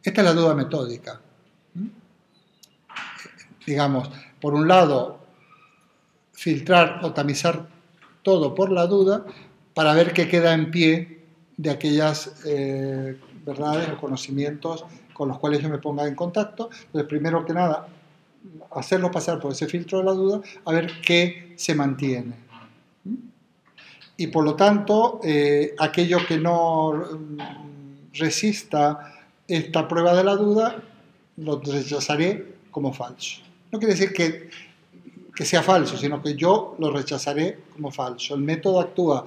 Esta es la duda metódica. Digamos, por un lado, filtrar o tamizar todo por la duda para ver qué queda en pie de aquellas verdades o conocimientos con los cuales yo me ponga en contacto. Entonces, primero que nada, hacerlo pasar por ese filtro de la duda, a ver qué se mantiene. Y por lo tanto, aquello que no resista esta prueba de la duda, lo rechazaré como falso. No quiere decir que sea falso, sino que yo lo rechazaré como falso. El método actúa,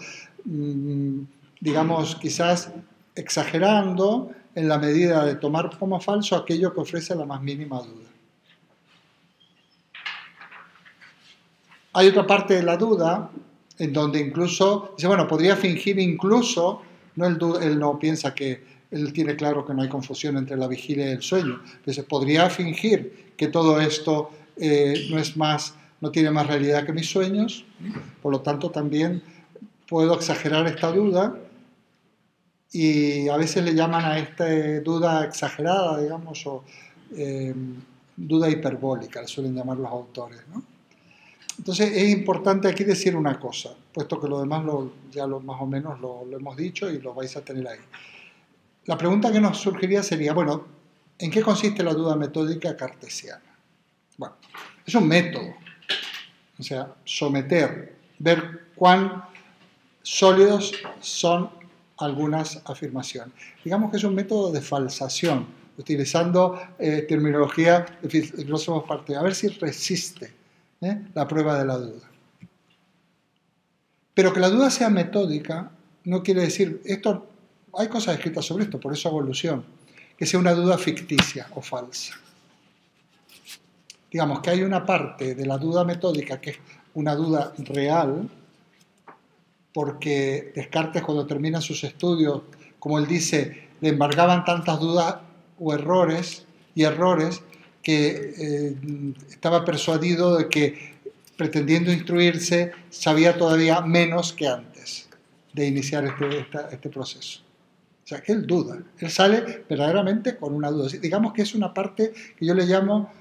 digamos, quizás exagerando en la medida de tomar como falso aquello que ofrece la más mínima duda. Hay otra parte de la duda en donde incluso, dice, bueno, podría fingir incluso, no él no piensa que, él tiene claro que no hay confusión entre la vigilia y el sueño, entonces podría fingir que todo esto no tiene más realidad que mis sueños, por lo tanto también puedo exagerar esta duda y a veces le llaman a esta duda exagerada, digamos, o duda hiperbólica, le suelen llamar los autores, ¿no? Entonces es importante aquí decir una cosa, puesto que lo demás más o menos lo hemos dicho y lo vais a tener ahí. La pregunta que nos surgiría sería, bueno, ¿en qué consiste la duda metódica cartesiana? Bueno, es un método, o sea, someter, ver cuán sólidos son algunas afirmaciones. Digamos que es un método de falsación, utilizando terminología de filósofos parte, a ver si resiste la prueba de la duda. Pero que la duda sea metódica no quiere decir, hay cosas escritas sobre esto, por eso hago alusión, que sea una duda ficticia o falsa. Digamos que hay una parte de la duda metódica que es una duda real, porque Descartes, cuando termina sus estudios, como él dice, le embargaban tantas dudas o errores que estaba persuadido de que, pretendiendo instruirse, sabía todavía menos que antes de iniciar este proceso. O sea, que él duda, él sale verdaderamente con una duda. Digamos que es una parte que yo le llamo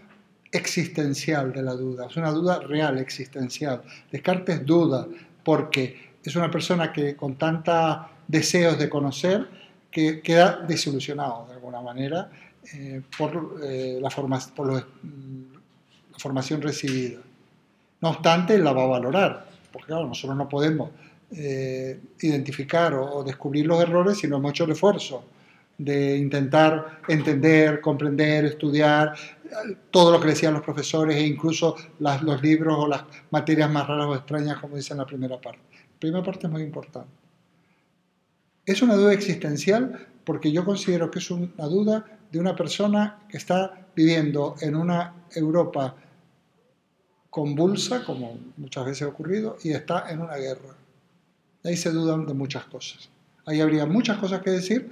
existencial de la duda, es una duda real, existencial. Descartes duda porque es una persona que con tantos deseos de conocer que queda desilusionado de alguna manera por la formación recibida. No obstante, la va a valorar, porque claro, nosotros no podemos identificar o descubrir los errores si no hemos hecho el esfuerzo de intentar entender, comprender, estudiar todo lo que decían los profesores e incluso los libros o las materias más raras o extrañas, como dice en la primera parte. La primera parte es muy importante. Es una duda existencial porque yo considero que es una duda de una persona que está viviendo en una Europa convulsa, como muchas veces ha ocurrido, y está en una guerra. Ahí se dudan de muchas cosas. Ahí habría muchas cosas que decir.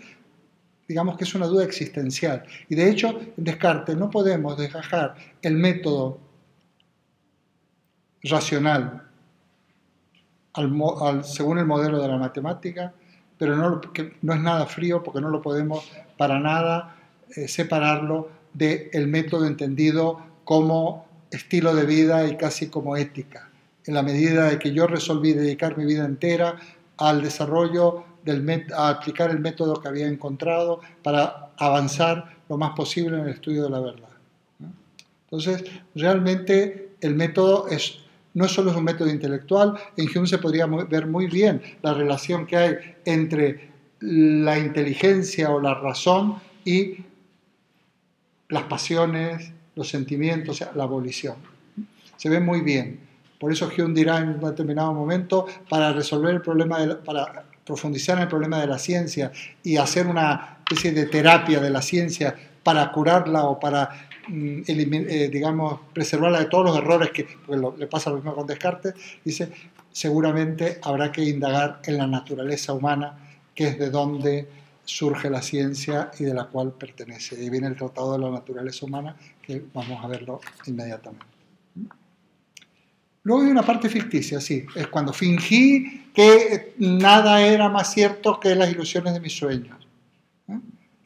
Digamos que es una duda existencial. Y de hecho, en Descartes no podemos dejar el método racional según el modelo de la matemática, pero que no es nada frío porque no lo podemos para nada separarlo del método entendido como estilo de vida y casi como ética. En la medida de que yo resolví dedicar mi vida entera al desarrollo, a aplicar el método que había encontrado para avanzar lo más posible en el estudio de la verdad. Entonces, realmente el método no solo es un método intelectual, en Hume se podría ver muy bien la relación que hay entre la inteligencia o la razón y las pasiones, los sentimientos, o sea, la volición. Se ve muy bien. Por eso Hume dirá en un determinado momento, para resolver el problema, para profundizar en el problema de la ciencia y hacer una especie de terapia de la ciencia para curarla o para digamos, preservarla de todos los errores porque le pasa lo mismo con Descartes, dice, seguramente habrá que indagar en la naturaleza humana, que es de donde surge la ciencia y de la cual pertenece. Y viene el Tratado de la Naturaleza Humana, que vamos a verlo inmediatamente. Luego hay una parte ficticia, sí, es cuando fingí que nada era más cierto que las ilusiones de mis sueños.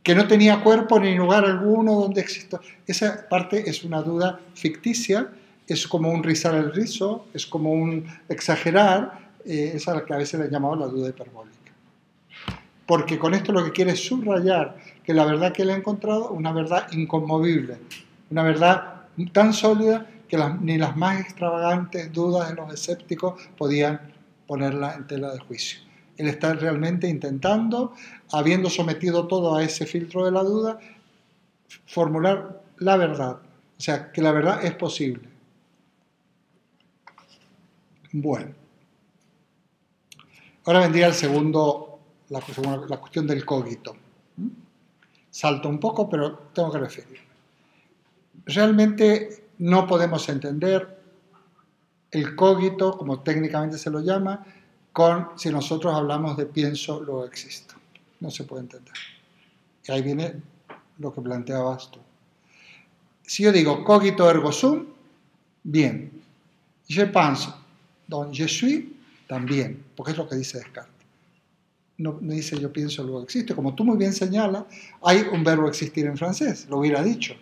que no tenía cuerpo ni lugar alguno donde existió. Esa parte es una duda ficticia, es como un rizar el rizo, es como un exagerar, esa es la que a veces le llamamos la duda hiperbólica. Porque con esto lo que quiere es subrayar que la verdad que él ha encontrado es una verdad inconmovible, una verdad tan sólida que ni las más extravagantes dudas de los escépticos podían ponerla en tela de juicio. Él está realmente intentando, habiendo sometido todo a ese filtro de la duda, formular la verdad. O sea, que la verdad es posible. Bueno. Ahora vendría el segundo, la cuestión del cogito. Salto un poco, pero tengo que referirme. Realmente no podemos entender el cogito, como técnicamente se lo llama, si nosotros hablamos de pienso, luego existo. No se puede entender. Y ahí viene lo que planteabas tú. Si yo digo cogito ergo sum, bien. Je pense, donc je suis, también, porque es lo que dice Descartes. No dice yo pienso, luego existo. Como tú muy bien señalas, hay un verbo existir en francés, lo hubiera dicho.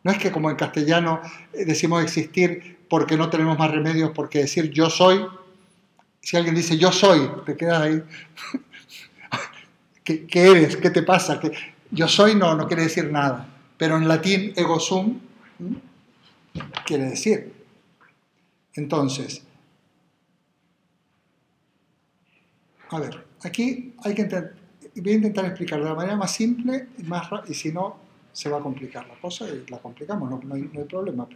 No es que como en castellano decimos existir porque no tenemos más remedios, porque decir yo soy, si alguien dice yo soy, te quedas ahí. ¿Qué eres? ¿Qué te pasa? Yo soy no quiere decir nada. Pero en latín ego sum quiere decir. Entonces, a ver, aquí voy a intentar explicar de la manera más simple y si no, se va a complicar la cosa y la complicamos, no hay problema.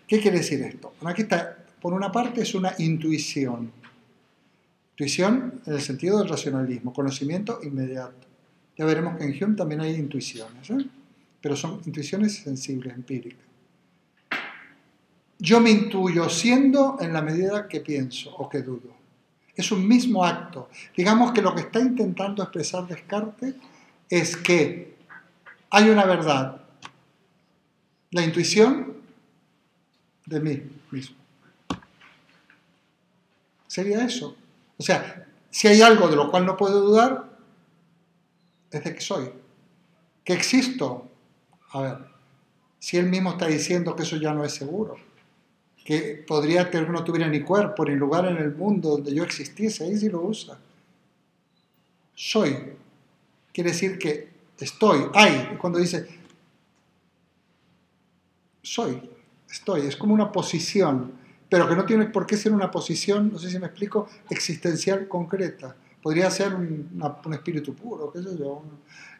¿Qué quiere decir esto? Bueno, aquí está, por una parte es una intuición. Intuición en el sentido del racionalismo, conocimiento inmediato. Ya veremos que en Hume también hay intuiciones, pero son intuiciones sensibles, empíricas. Yo me intuyo siendo en la medida que pienso o que dudo. Es un mismo acto. Digamos que lo que está intentando expresar Descartes es que hay una verdad, la intuición de mí mismo. Sería eso. O sea, si hay algo de lo cual no puedo dudar, es de que soy. Que existo. A ver, si él mismo está diciendo que eso ya no es seguro, que podría que no tuviera ni cuerpo ni lugar en el mundo donde yo existiese, ahí sí lo usa. Soy. Quiere decir que estoy, hay. Cuando dice soy, estoy, es como una posición, pero que no tiene por qué ser una posición, no sé si me explico, existencial concreta. Podría ser un espíritu puro, qué sé yo,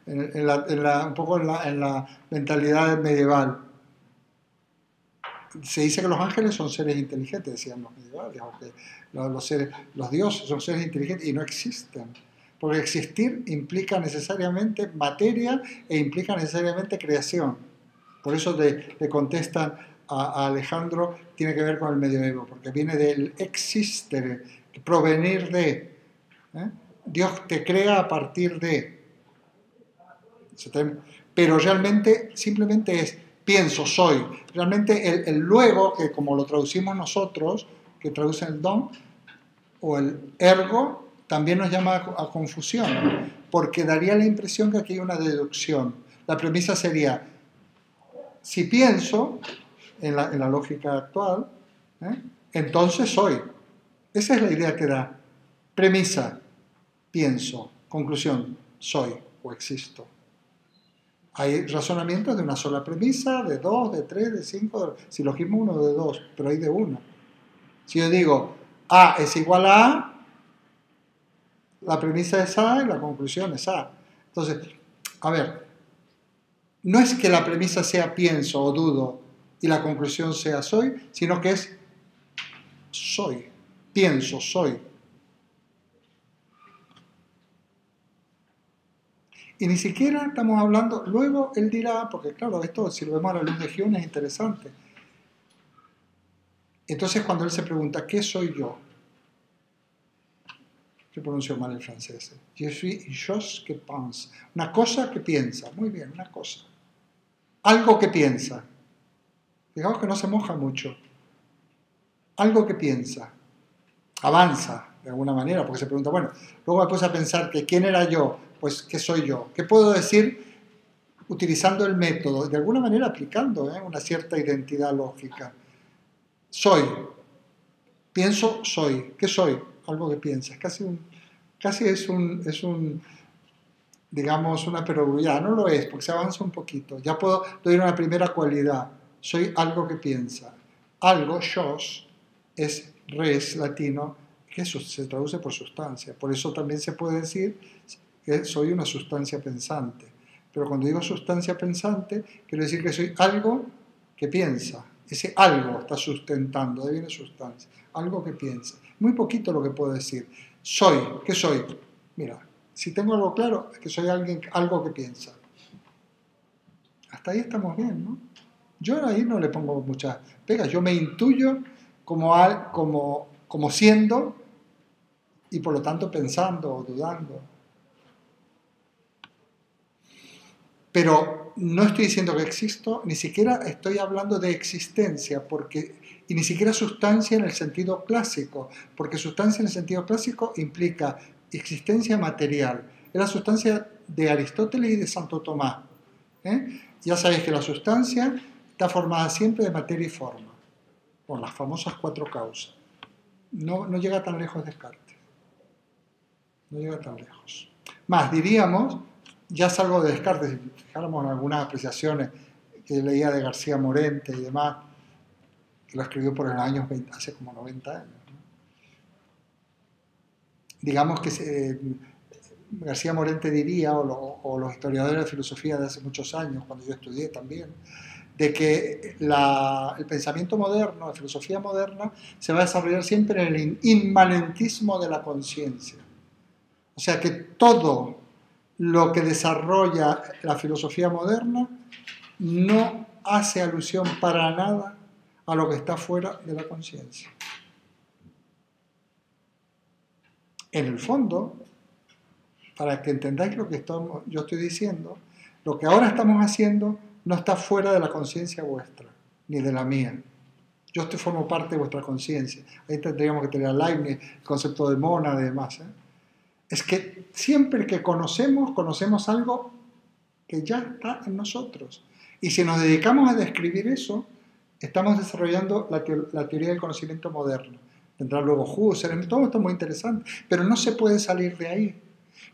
un poco en la mentalidad medieval. Se dice que los ángeles son seres inteligentes, decían los medievales, o que los dioses son seres inteligentes y no existen. Porque existir implica necesariamente materia e implica necesariamente creación. Por eso le contestan a Alejandro, tiene que ver con el medioevo, porque viene del existere, provenir de. Dios te crea a partir de. Pero realmente simplemente es pienso, soy. Realmente el luego, que como lo traducimos nosotros, que traducen el don, o el ergo, también nos llama a confusión, porque daría la impresión que aquí hay una deducción. La premisa sería, si pienso, en la lógica actual, entonces soy. Esa es la idea que da. Premisa, pienso. Conclusión, soy o existo. Hay razonamientos de una sola premisa, de dos, de tres, de cinco, silogismo uno, de dos, pero hay de una. Si yo digo A es igual a A, la premisa es A y la conclusión es A. Entonces, a ver, no es que la premisa sea pienso o dudo y la conclusión sea soy, sino que es soy, pienso, soy. Y ni siquiera estamos hablando, luego él dirá, porque claro, esto si lo vemos a la luz de Hume es interesante. Entonces cuando él se pregunta, ¿qué soy yo? Yo pronuncio mal el francés. Je suis une chose que pense. Una cosa que piensa. Muy bien, una cosa. Algo que piensa. Digamos que no se moja mucho. Algo que piensa. Avanza, de alguna manera, porque se pregunta, bueno, luego me puse a pensar que ¿quién era yo? Pues, ¿qué soy yo? ¿Qué puedo decir utilizando el método, de alguna manera aplicando una cierta identidad lógica. Soy, pienso, soy. ¿Qué soy? Algo que piensas. Casi es un, digamos, una perogrullada. No lo es, porque se avanza un poquito. Ya puedo doy una primera cualidad. Soy algo que piensa. Algo, sos, es res latino, que se traduce por sustancia. Por eso también se puede decir que soy una sustancia pensante. Pero cuando digo sustancia pensante, quiero decir que soy algo que piensa. Ese algo está sustentando, de ahí viene sustancia. Algo que piensa. Muy poquito lo que puedo decir. Soy, ¿qué soy? Mira, si tengo algo claro, es que soy algo que piensa. Hasta ahí estamos bien, ¿no? Yo ahí no le pongo muchas pegas. Yo me intuyo como siendo y por lo tanto pensando o dudando. Pero no estoy diciendo que existo, ni siquiera estoy hablando de existencia, y ni siquiera sustancia en el sentido clásico, porque sustancia en el sentido clásico implica existencia material. Es la sustancia de Aristóteles y de Santo Tomás. Ya sabéis que la sustancia está formada siempre de materia y forma, por las famosas 4 causas. No llega tan lejos Descartes. No llega tan lejos. Más, diríamos, ya salgo de Descartes, si fijáramos en algunas apreciaciones que leía de García Morente y demás, que lo escribió por el año 20, hace como 90 años. ¿No? Digamos que García Morente diría, o los historiadores de filosofía de hace muchos años, cuando yo estudié también, de que el pensamiento moderno, la filosofía moderna, se va a desarrollar siempre en el inmanentismo de la conciencia. O sea que todo lo que desarrolla la filosofía moderna no hace alusión para nada a lo que está fuera de la conciencia. En el fondo, para que entendáis lo que yo estoy diciendo, lo que ahora estamos haciendo no está fuera de la conciencia vuestra, ni de la mía. Yo formo parte de vuestra conciencia. Ahí tendríamos que tener a Leibniz, el concepto de mónada y demás. Es que siempre que conocemos algo que ya está en nosotros. Y si nos dedicamos a describir eso, estamos desarrollando la teoría del conocimiento moderno. Tendrá luego Husserl, todo esto es muy interesante, pero no se puede salir de ahí.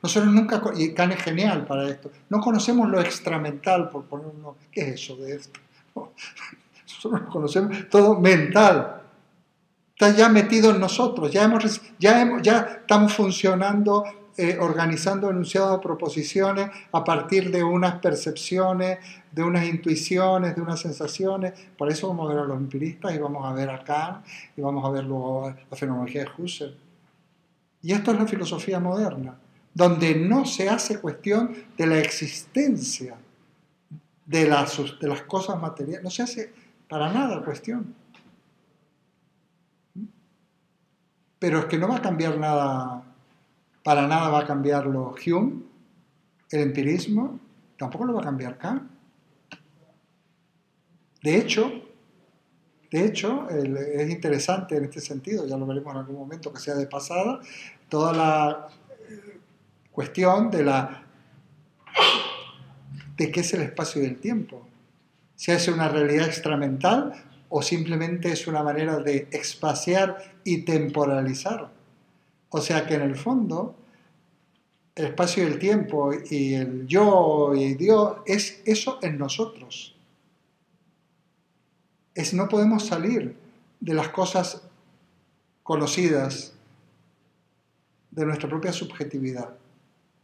Nosotros nunca, y Kant es genial para esto, no conocemos lo extramental, por poner uno, ¿qué es eso de esto? Nosotros conocemos todo mental. Está ya metido en nosotros, ya estamos funcionando, organizando enunciados o proposiciones a partir de unas percepciones, de unas intuiciones, de unas sensaciones. Por eso vamos a ver a los empiristas y vamos a ver a Kant y vamos a ver luego la fenomenología de Husserl. Y esto es la filosofía moderna, donde no se hace cuestión de la existencia de las cosas materiales, no se hace para nada cuestión. Pero es que no va a cambiar nada, para nada va a cambiarlo Hume, el empirismo, tampoco lo va a cambiar Kant. De hecho, es interesante en este sentido, ya lo veremos en algún momento que sea de pasada, toda la cuestión de qué es el espacio y el tiempo. Si es una realidad extramental o simplemente es una manera de espaciar y temporalizar. O sea que en el fondo el espacio y el tiempo y el yo y Dios es eso en nosotros. No podemos salir de las cosas conocidas, de nuestra propia subjetividad,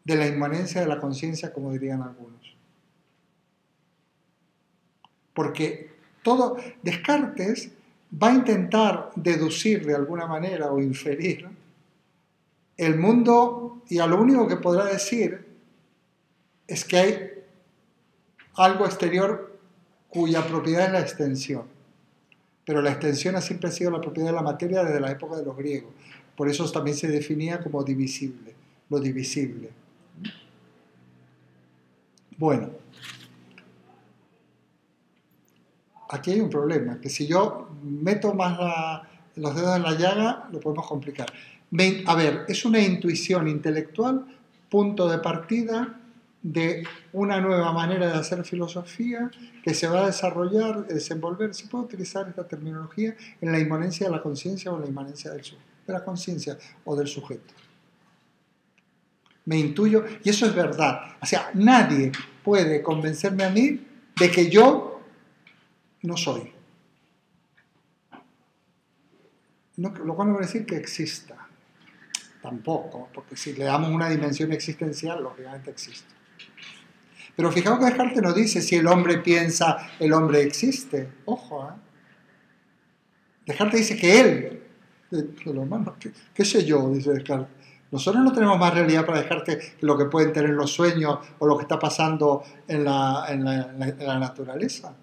de la inmanencia de la conciencia, como dirían algunos. Porque Descartes va a intentar deducir de alguna manera o inferir el mundo, y a lo único que podrá decir es que hay algo exterior cuya propiedad es la extensión. Pero la extensión siempre ha sido la propiedad de la materia desde la época de los griegos. Por eso también se definía como divisible, lo divisible. Bueno, aquí hay un problema, que si yo meto más los dedos en la llaga, lo podemos complicar. A ver, es una intuición intelectual, punto de partida, de una nueva manera de hacer filosofía que se va a desarrollar, desenvolver. Se puede utilizar esta terminología en la inmanencia de la conciencia o en la inmanencia de la conciencia o del sujeto. Me intuyo, y eso es verdad. O sea, nadie puede convencerme a mí de que yo no soy. No, lo cual no quiere decir que exista. Tampoco, porque si le damos una dimensión existencial, lógicamente existe. Pero fijaos que Descartes no dice si el hombre piensa, el hombre existe. Ojo, ¿eh? Descartes dice que él, ¿qué sé yo? Dice Descartes. Nosotros no tenemos más realidad para Descartes que lo que pueden tener los sueños o lo que está pasando en la naturaleza.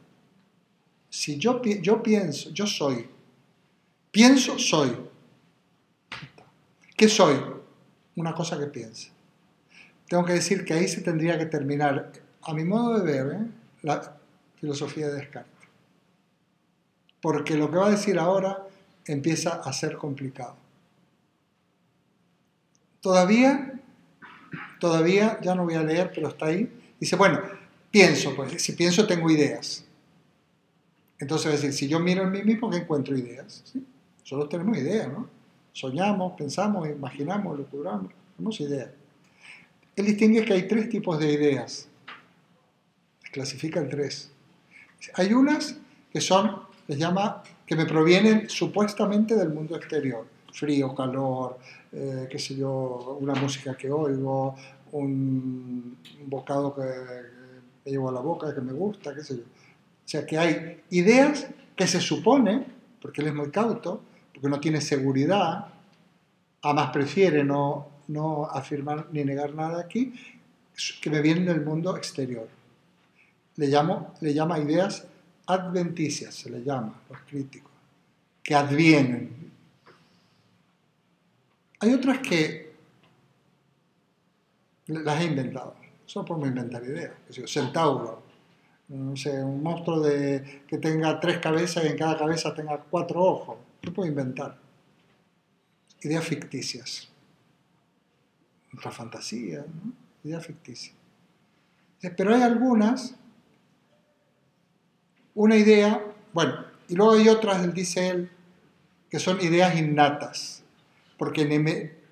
Si yo pienso, yo soy. Pienso, soy. ¿Qué soy? Una cosa que piensa. Tengo que decir que ahí se tendría que terminar, a mi modo de ver, la filosofía de Descartes. Porque lo que va a decir ahora empieza a ser complicado. Todavía, ya no voy a leer, pero está ahí. Dice, bueno, pienso, pues si pienso tengo ideas. Entonces va a decir, si yo miro en mí mismo, ¿qué encuentro ideas? ¿Sí? Solo tenemos ideas, ¿no? Soñamos, pensamos, imaginamos, locuramos, tenemos ideas. Él distingue que hay tres tipos de ideas. Las clasifica en tres. Hay unas que son, les llama, que me provienen supuestamente del mundo exterior. Frío, calor, qué sé yo, una música que oigo, un bocado que me llevo a la boca que me gusta, qué sé yo. O sea que hay ideas que se supone, porque él es muy cauto, porque no tiene seguridad, además prefiere no afirmar ni negar nada aquí, que me vienen del mundo exterior. Le llama ideas adventicias, se le llama, los críticos, que advienen. Hay otras que las he inventado, solo por inventar ideas. Centauro, no sé, un monstruo que tenga 3 cabezas y en cada cabeza tenga 4 ojos. ¿Qué puedo inventar? Ideas ficticias. Otra fantasía, ¿no? Ideas ficticias. Pero hay algunas, una idea, bueno, y luego hay otras, dice él, que son ideas innatas. Porque,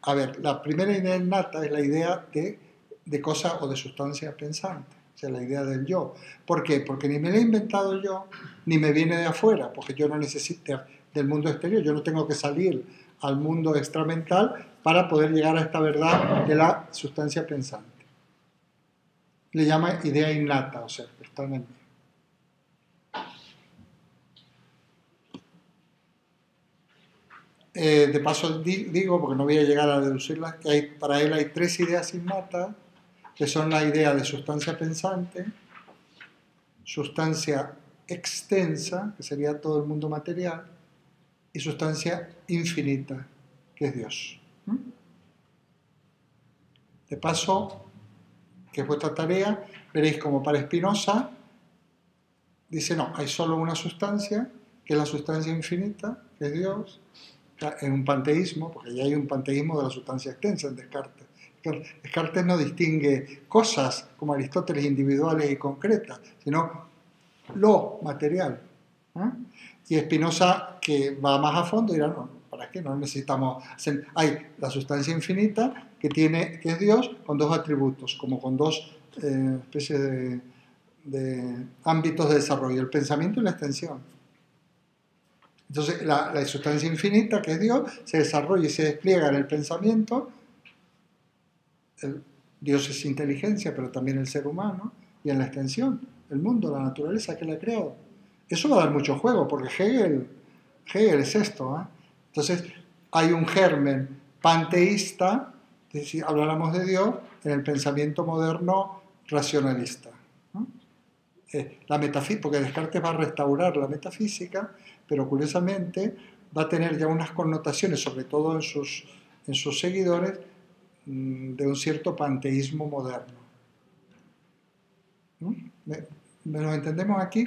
a ver, la primera idea innata es la idea de cosa o de sustancia pensante, o sea, la idea del yo. ¿Por qué? Porque ni me la he inventado yo, ni me viene de afuera, porque yo no necesito del mundo exterior, yo no tengo que salir al mundo extramental para poder llegar a esta verdad de la sustancia pensante. Le llama idea innata, o sea, está en el mí. De paso digo, porque no voy a llegar a deducirlas, que para él hay 3 ideas innatas, que son la idea de sustancia pensante, sustancia extensa, que sería todo el mundo material, y sustancia infinita, que es Dios. De paso, que es vuestra tarea, veréis como para Spinoza dice, no, hay solo una sustancia, que es la sustancia infinita, que es Dios, en un panteísmo, porque ya hay un panteísmo de la sustancia extensa en Descartes. Descartes no distingue cosas como Aristóteles individuales y concretas, sino lo material. Y Spinoza, que va más a fondo, dirá, no, ¿para qué? No necesitamos hacer. Hay la sustancia infinita que es Dios con 2 atributos, como con 2 especies de ámbitos de desarrollo, el pensamiento y la extensión. Entonces, la sustancia infinita, que es Dios, se desarrolla y se despliega en el pensamiento. Dios es inteligencia, pero también el ser humano, y en la extensión, el mundo, la naturaleza que le ha creado. Eso va a dar mucho juego, porque Hegel es esto. Entonces, hay un germen panteísta, si habláramos de Dios, en el pensamiento moderno racionalista. La metafísica, porque Descartes va a restaurar la metafísica, pero curiosamente va a tener ya unas connotaciones, sobre todo en sus seguidores, de un cierto panteísmo moderno. ¿Nos entendemos aquí?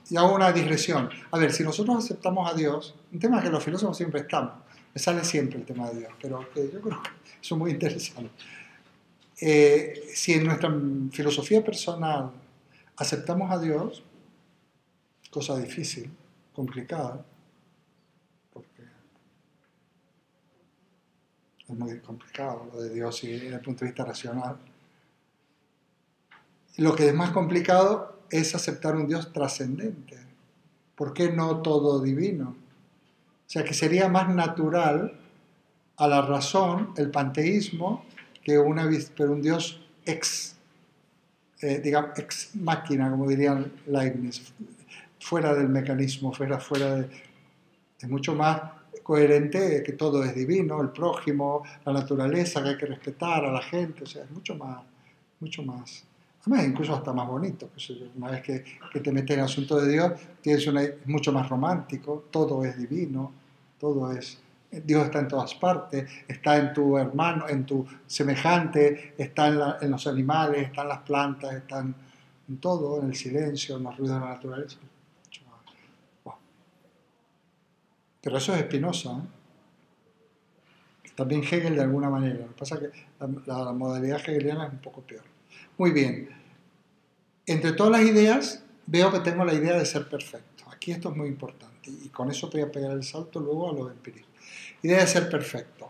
Y hago una digresión. A ver, si nosotros aceptamos a Dios, un tema que los filósofos siempre estamos, me sale siempre el tema de Dios, pero que yo creo que eso es muy interesante. Si en nuestra filosofía personal aceptamos a Dios, cosa difícil, complicada, porque es muy complicado lo de Dios y desde el punto de vista racional. Lo que es más complicado es aceptar un Dios trascendente. ¿Por qué no todo divino? O sea, que sería más natural a la razón el panteísmo que pero un Dios digamos, ex máquina, como dirían Leibniz, fuera del mecanismo, es mucho más coherente que todo es divino, el prójimo, la naturaleza, que hay que respetar a la gente, o sea, es mucho más. Además, incluso hasta más bonito, pues, una vez que te metes en el asunto de Dios, es mucho más romántico, todo es divino, Dios está en todas partes, está en tu hermano, en tu semejante, está en los animales, está en las plantas, está en todo, en el silencio, en los ruidos de la naturaleza. Wow. Pero eso es Spinoza, ¿eh? También Hegel de alguna manera. Lo que pasa es que la modalidad hegeliana es un poco peor. Muy bien. Entre todas las ideas, veo que tengo la idea de ser perfecto. Aquí esto es muy importante. Y con eso voy a pegar el salto luego a lo empirismo. Idea de ser perfecto.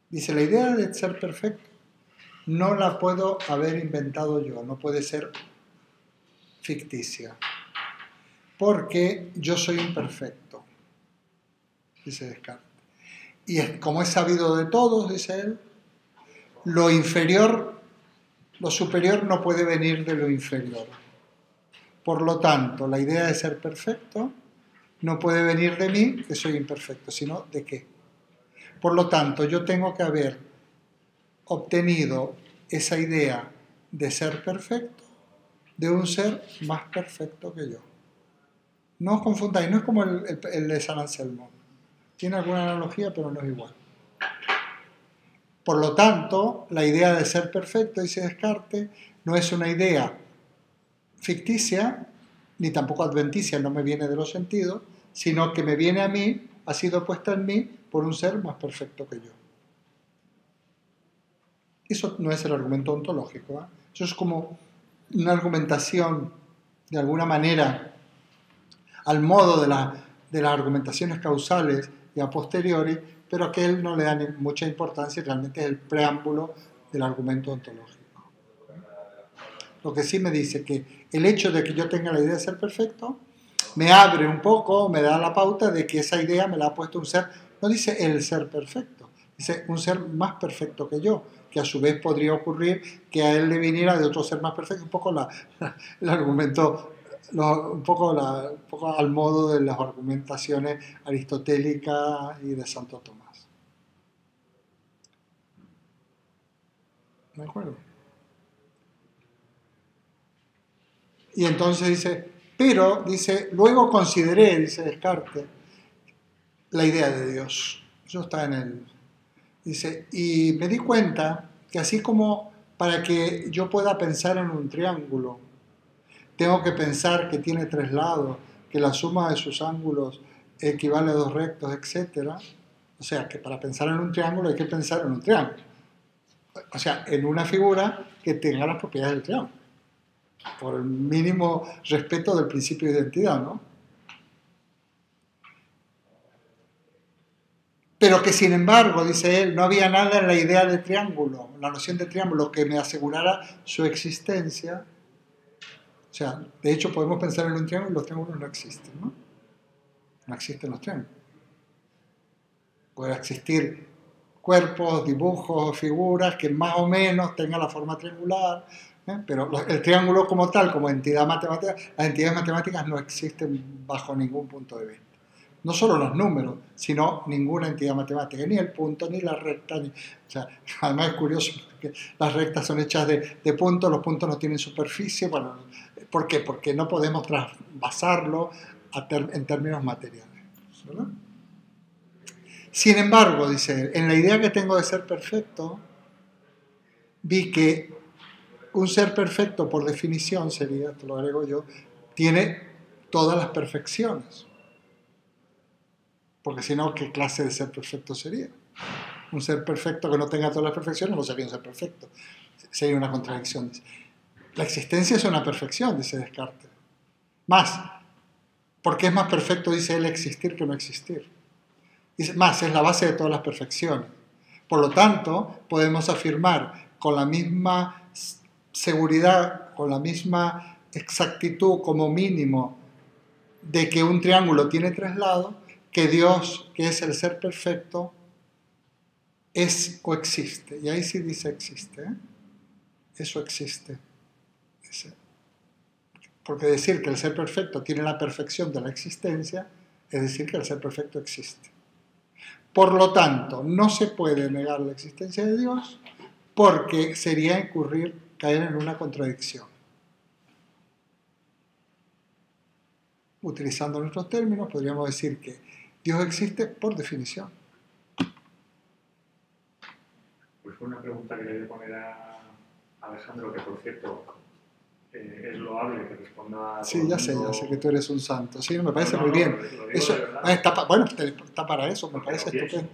Dice, la idea de ser perfecto no la puedo haber inventado yo, no puede ser ficticia, porque yo soy imperfecto, dice Descartes. Y como es sabido de todos, dice él, lo superior no puede venir de lo inferior. Por lo tanto, la idea de ser perfecto no puede venir de mí, que soy imperfecto, sino de qué. Por lo tanto, yo tengo que haber obtenido esa idea de ser perfecto de un ser más perfecto que yo. No os confundáis, no es como el de San Anselmo. Tiene alguna analogía, pero no es igual. Por lo tanto, la idea de ser perfecto, dice Descartes, no es una idea ficticia, ni tampoco adventicia, no me viene de los sentidos, sino que me viene a mí, ha sido puesta en mí por un ser más perfecto que yo. Eso no es el argumento ontológico, ¿eh? Eso es como una argumentación, de alguna manera, al modo de las argumentaciones causales y a posteriori, pero que él no le da mucha importancia y realmente es el preámbulo del argumento ontológico. Lo que sí me dice que el hecho de que yo tenga la idea de ser perfecto me abre un poco, me da la pauta de que esa idea me la ha puesto un ser, no dice el ser perfecto, dice un ser más perfecto que yo, que a su vez podría ocurrir que a él le viniera de otro ser más perfecto, un poco el argumento, un poco al modo de las argumentaciones aristotélicas y de Santo Tomás. ¿De acuerdo? Y entonces dice, pero, dice, luego consideré, dice Descartes, la idea de Dios. Eso está en él. Dice, y me di cuenta que así como para que yo pueda pensar en un triángulo, tengo que pensar que tiene tres lados, que la suma de sus ángulos equivale a dos rectos, etc. O sea, que para pensar en un triángulo hay que pensar en un triángulo. O sea, en una figura que tenga las propiedades del triángulo. Por el mínimo respeto del principio de identidad, ¿no? Pero que sin embargo, dice él, no había nada en la idea de triángulo, la noción de triángulo que me asegurara su existencia. O sea, de hecho podemos pensar en un triángulo y los triángulos no existen, ¿no? No existen los triángulos. Puede existir cuerpos, dibujos, figuras que más o menos tengan la forma triangular, pero el triángulo como tal, como entidad matemática, las entidades matemáticas no existen bajo ningún punto de vista. No solo los números, sino ninguna entidad matemática, ni el punto, ni la recta. O sea, además es curioso que las rectas son hechas de puntos, los puntos no tienen superficie. Bueno, ¿por qué? Porque no podemos basarlo en términos materiales, ¿verdad? Sin embargo, dice él, en la idea que tengo de ser perfecto, vi que un ser perfecto, por definición, sería, esto lo agrego yo, tiene todas las perfecciones. porque si no, ¿qué clase de ser perfecto sería? Un ser perfecto que no tenga todas las perfecciones no sería un ser perfecto, sería una contradicción. La existencia es una perfección, dice Descartes. Más, porque es más perfecto, dice él, existir que no existir. Dice, más, es la base de todas las perfecciones. Por lo tanto, podemos afirmar con la misma seguridad, con la misma exactitud como mínimo de que un triángulo tiene tres lados, que Dios, que es el ser perfecto, es o existe. Y ahí sí dice existe. Eso existe. Porque decir que el ser perfecto tiene la perfección de la existencia es decir que el ser perfecto existe. Por lo tanto, no se puede negar la existencia de Dios porque sería caer en una contradicción. Utilizando nuestros términos, podríamos decir que Dios existe por definición. Pues fue una pregunta que le voy a poner a Alejandro, que por cierto es loable que responda a Sí, ya sé que tú eres un santo. Sí, me parece muy bien. Eso, bueno, está para eso, me parece estupendo.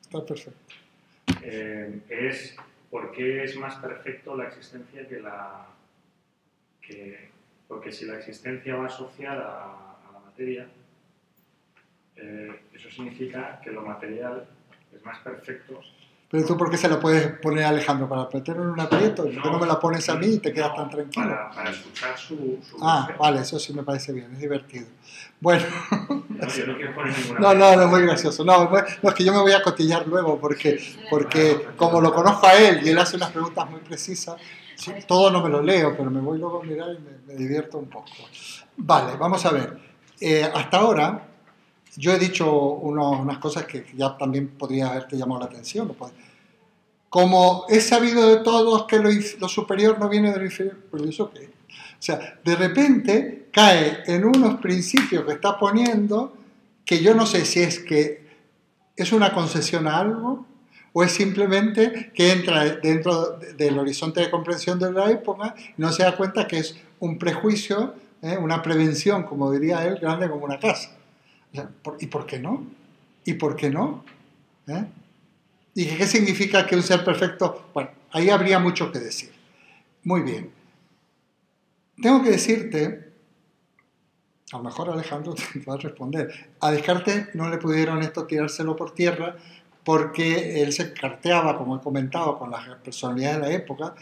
Está perfecto. Es ¿por qué es más perfecto la existencia porque si la existencia va asociada a la materia, eso significa que lo material es más perfecto. Pero tú, ¿por qué se la puedes poner a Alejandro? ¿Para meterlo en un aprieto? ¿Por qué no me la pones a mí y te quedas tan tranquilo? Para escuchar su vale, eso sí me parece bien, es divertido. Bueno. No, yo no quiero poner ninguna. No, es muy gracioso. No, es que yo me voy a cotillar luego porque como lo conozco a él y él hace unas preguntas muy precisas, todo no me lo leo, pero me voy luego a mirar y me divierto un poco. Vale, vamos a ver. Hasta ahora yo he dicho unas cosas que ya también podría haberte llamado la atención. Como es sabido de todos que lo superior no viene de lo inferior, ¿pero eso qué? O sea, de repente cae en unos principios que está poniendo que yo no sé si es que es una concesión a algo o es simplemente que entra dentro del horizonte de comprensión de la época y no se da cuenta que es un prejuicio, una prevención, como diría él, grande como una casa. O sea, ¿y por qué no? ¿Y por qué no? ¿Y qué significa que un ser perfecto? Bueno, ahí habría mucho que decir. Muy bien. Tengo que decirte, a lo mejor Alejandro te va a responder, a Descartes no le pudieron esto tirárselo por tierra porque él se carteaba, como he comentado, con las personalidades de la época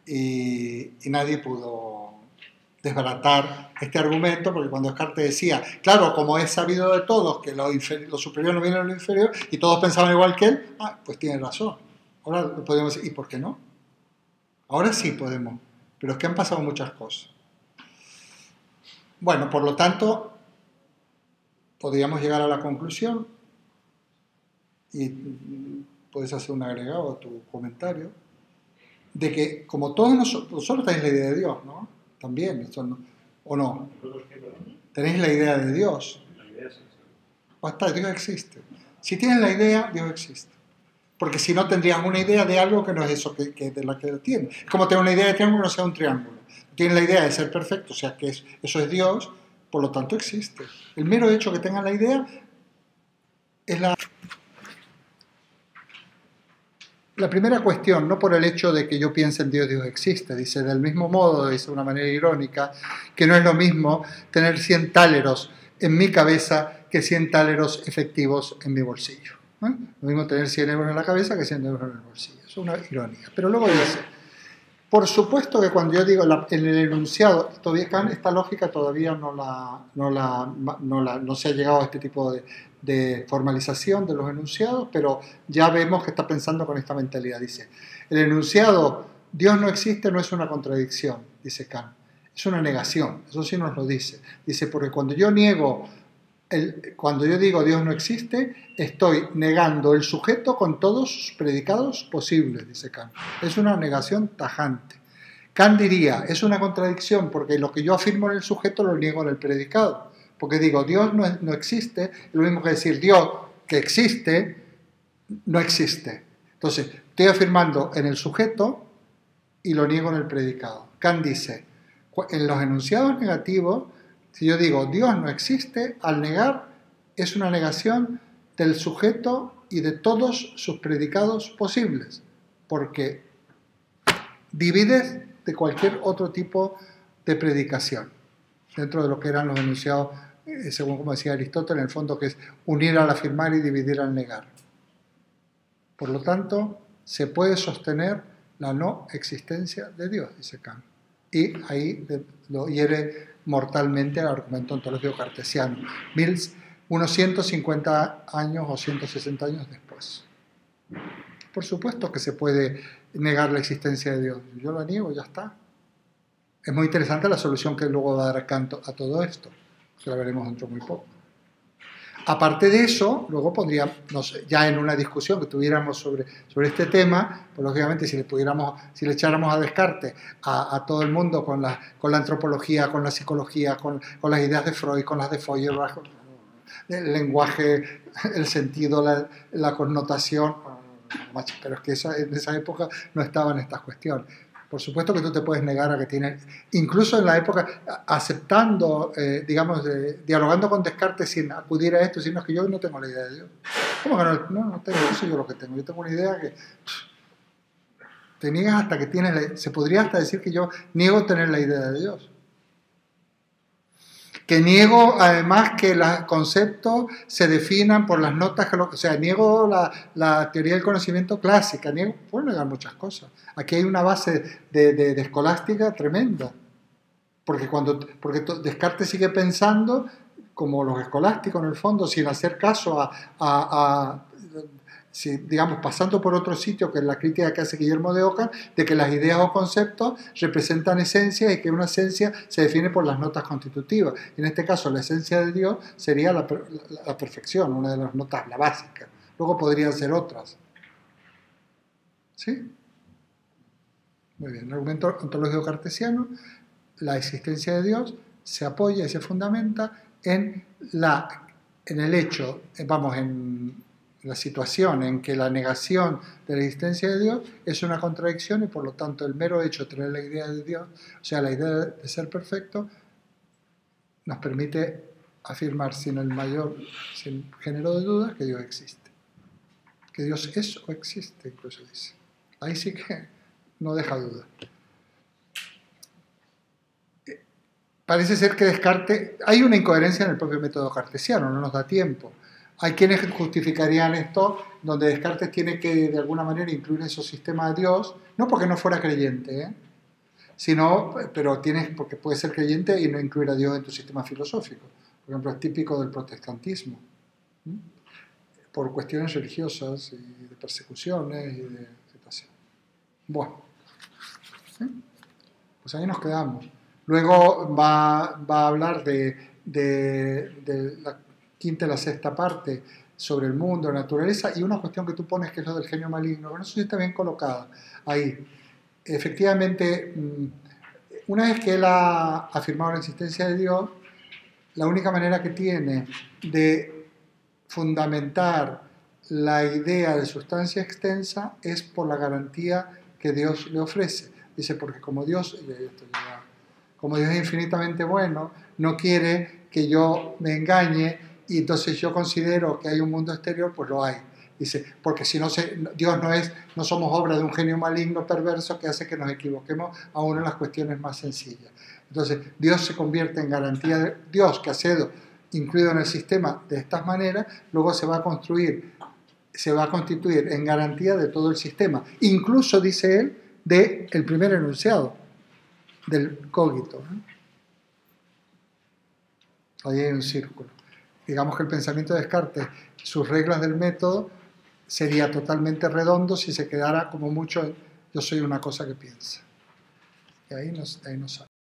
y nadie pudo desbaratar este argumento, porque cuando Descartes decía, claro, como es sabido de todos que lo superior no viene de lo inferior y todos pensaban igual que él, pues tiene razón. Ahora podemos decir, ¿y por qué no? Ahora sí podemos, pero es que han pasado muchas cosas. Bueno, por lo tanto, podríamos llegar a la conclusión y puedes hacer un agregado a tu comentario de que como todos nosotros tenéis la idea de Dios, ¿no? También, ¿o no? Tenéis la idea de Dios. Basta, Dios existe. Si tienes la idea, Dios existe. Porque si no, tendrías una idea de algo que no es eso que de la que tienes. Es como tener una idea de triángulo que no sea un triángulo. Tienes la idea de ser perfecto, o sea que eso es Dios, por lo tanto existe. El mero hecho que tengas la idea es la primera cuestión, no por el hecho de que yo piense en Dios, Dios existe. Dice, del mismo modo, dice de una manera irónica, que no es lo mismo tener 100 táleros en mi cabeza que 100 táleros efectivos en mi bolsillo. Lo mismo tener 100 euros en la cabeza que 100 euros en el bolsillo. Es una ironía. Pero luego dice, por supuesto que cuando yo digo en el enunciado, todavía esta lógica todavía no se ha llegado a este tipo de formalización de los enunciados, pero ya vemos que está pensando con esta mentalidad. Dice, el enunciado Dios no existe no es una contradicción, dice Kant, es una negación, eso sí nos lo dice. Dice, porque cuando yo digo Dios no existe, estoy negando el sujeto con todos sus predicados posibles, dice Kant. Es una negación tajante. Kant diría, es una contradicción porque lo que yo afirmo en el sujeto lo niego en el predicado. Porque digo, Dios no existe, es lo mismo que decir Dios que existe, no existe. Entonces, estoy afirmando en el sujeto y lo niego en el predicado. Kant dice, en los enunciados negativos, si yo digo Dios no existe, al negar es una negación del sujeto y de todos sus predicados posibles, porque divides de cualquier otro tipo de predicación, dentro de lo que eran los enunciados, según como decía Aristóteles, en el fondo que es unir al afirmar y dividir al negar. Por lo tanto, se puede sostener la no existencia de Dios, dice Kant. Y ahí lo hiere mortalmente el argumento ontológico cartesiano, unos 150 años o 160 años después. Por supuesto que se puede negar la existencia de Dios. Yo la niego, ya está. Es muy interesante la solución que luego va a dar Kant a todo esto, que la veremos dentro de muy poco. Aparte de eso, luego podríamos, ya en una discusión que tuviéramos sobre este tema, pues lógicamente si le echáramos a Descartes a todo el mundo con la antropología, con la psicología, con las ideas de Freud, con las de Feuerbach, el lenguaje, el sentido, la connotación, pero es que en esa época no estaban estas cuestiones. Por supuesto que tú te puedes negar a que tienes, incluso en la época, aceptando, dialogando con Descartes sin acudir a esto, sino que yo no tengo la idea de Dios. ¿Cómo que no tengo? Eso yo lo que tengo. Yo tengo una idea que te niegas hasta que tienes, se podría hasta decir que yo niego tener la idea de Dios. Que niego además que los conceptos se definan por las notas, niego la teoría del conocimiento clásica, puedo negar muchas cosas. Aquí hay una base de escolástica tremenda, porque Descartes sigue pensando como los escolásticos en el fondo, sin hacer caso pasando por otro sitio, que es la crítica que hace Guillermo de Ockham, de que las ideas o conceptos representan esencias y que una esencia se define por las notas constitutivas. En este caso, la esencia de Dios sería la perfección, una de las notas, la básica. Luego podrían ser otras. ¿Sí? Muy bien. El argumento ontológico cartesiano, la existencia de Dios se apoya y se fundamenta en el hecho, en la situación en que la negación de la existencia de Dios es una contradicción y por lo tanto el mero hecho de tener la idea de Dios, o sea, la idea de ser perfecto, nos permite afirmar sin género de dudas que Dios existe. Que Dios es o existe, incluso dice. Ahí sí que no deja duda. Parece ser que Descartes, hay una incoherencia en el propio método cartesiano, no nos da tiempo. Hay quienes justificarían esto, donde Descartes tiene que de alguna manera incluir en su sistema a Dios, no porque no fuera creyente, porque puede ser creyente y no incluir a Dios en tu sistema filosófico. Por ejemplo, es típico del protestantismo, por cuestiones religiosas y de persecuciones y de situaciones. Bueno, pues ahí nos quedamos. Luego va a hablar de la quinta y la sexta parte sobre el mundo, la naturaleza, y una cuestión que tú pones que es lo del genio maligno, bueno, eso sí está bien colocada ahí. Efectivamente, una vez que él ha afirmado la existencia de Dios, la única manera que tiene de fundamentar la idea de sustancia extensa es por la garantía que Dios le ofrece. Dice, porque como Dios es infinitamente bueno, no quiere que yo me engañe y entonces yo considero que hay un mundo exterior, pues lo hay. Dice, porque si no, Dios no somos obra de un genio maligno perverso que hace que nos equivoquemos aún en las cuestiones más sencillas. Entonces, Dios se convierte en garantía de Dios, que ha sido incluido en el sistema de estas maneras, luego se va a constituir en garantía de todo el sistema. Incluso, dice él, del primer enunciado, del cogito. Ahí hay un círculo. Digamos que el pensamiento de Descartes, sus reglas del método, sería totalmente redondo si se quedara como mucho en yo soy una cosa que piensa. Y ahí nos sale.